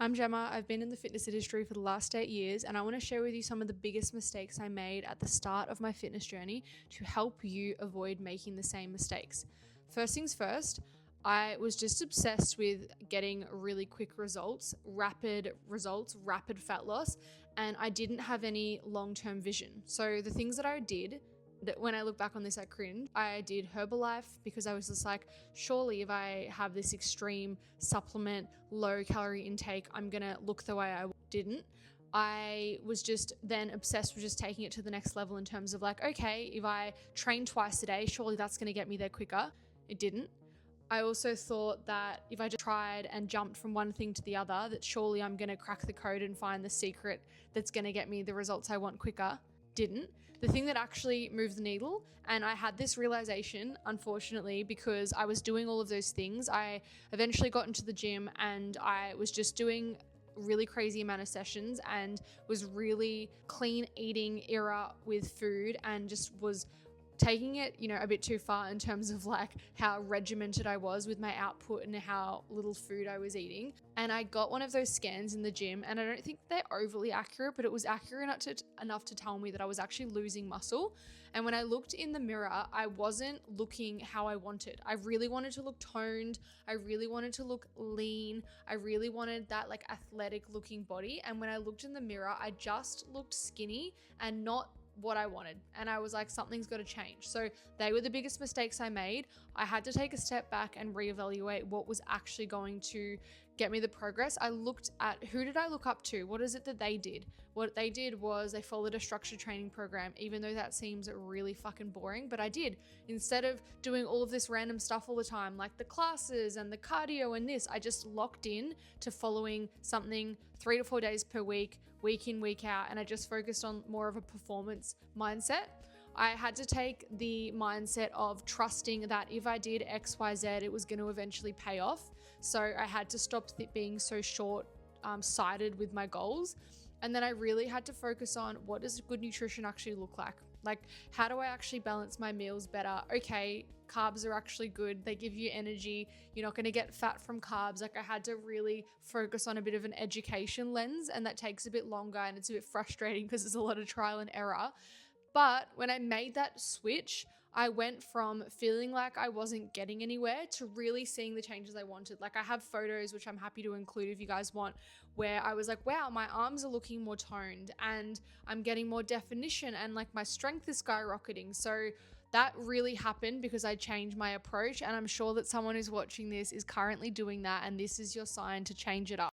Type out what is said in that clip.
I'm Gemma. I've been in the fitness industry for the last 8 years, and I want to share with you some of the biggest mistakes I made at the start of my fitness journey to help you avoid making the same mistakes. First things first, I was just obsessed with getting really quick results, rapid fat loss, and I didn't have any long term vision. So, the things that I did that when I look back on this, I cringe. I did Herbalife because I was just like, surely if I have this extreme supplement, low calorie intake, I'm gonna look the way I didn't. I was just then obsessed with just taking it to the next level in terms of like, okay, if I train twice a day, surely that's gonna get me there quicker. It didn't. I also thought that if I just tried and jumped from one thing to the other, that surely I'm going to crack the code and find the secret that's going to get me the results I want quicker. Didn't. The thing that actually moved the needle, and I had this realization, unfortunately, because I was doing all of those things. I eventually got into the gym and I was just doing really crazy amount of sessions and was really clean eating era with food and just was taking it, a bit too far in terms of like how regimented I was with my output and how little food I was eating. And I got one of those scans in the gym, and I don't think they're overly accurate, but it was accurate enough to tell me that I was actually losing muscle. And when I looked in the mirror, I wasn't looking how I wanted. I really wanted to look toned. I really wanted to look lean. I really wanted that like athletic looking body. And when I looked in the mirror, I just looked skinny and not what I wanted. And I was like, something's got to change. So they were the biggest mistakes I made. I had to take a step back and reevaluate what was actually going to get me the progress. I looked at who did I look up to? What is it that they did? What they did was they followed a structured training program, even though that seems really fucking boring, but I did. Instead of doing all of this random stuff all the time, like the classes and the cardio and this, I just locked in to following something 3 to 4 days per week in, week out, and I just focused on more of a performance mindset. I had to take the mindset of trusting that if I did X, Y, Z, it was going to eventually pay off. So I had to stop being so short-sighted with my goals. And then I really had to focus on what does good nutrition actually look like? Like, how do I actually balance my meals better? Okay, carbs are actually good. They give you energy. You're not going to get fat from carbs. Like, I had to really focus on a bit of an education lens, and that takes a bit longer and it's a bit frustrating because there's a lot of trial and error. But when I made that switch, I went from feeling like I wasn't getting anywhere to really seeing the changes I wanted. Like, I have photos, which I'm happy to include if you guys want, where I was like, wow, my arms are looking more toned and I'm getting more definition and like my strength is skyrocketing. So that really happened because I changed my approach, and I'm sure that someone who's watching this is currently doing that, and this is your sign to change it up.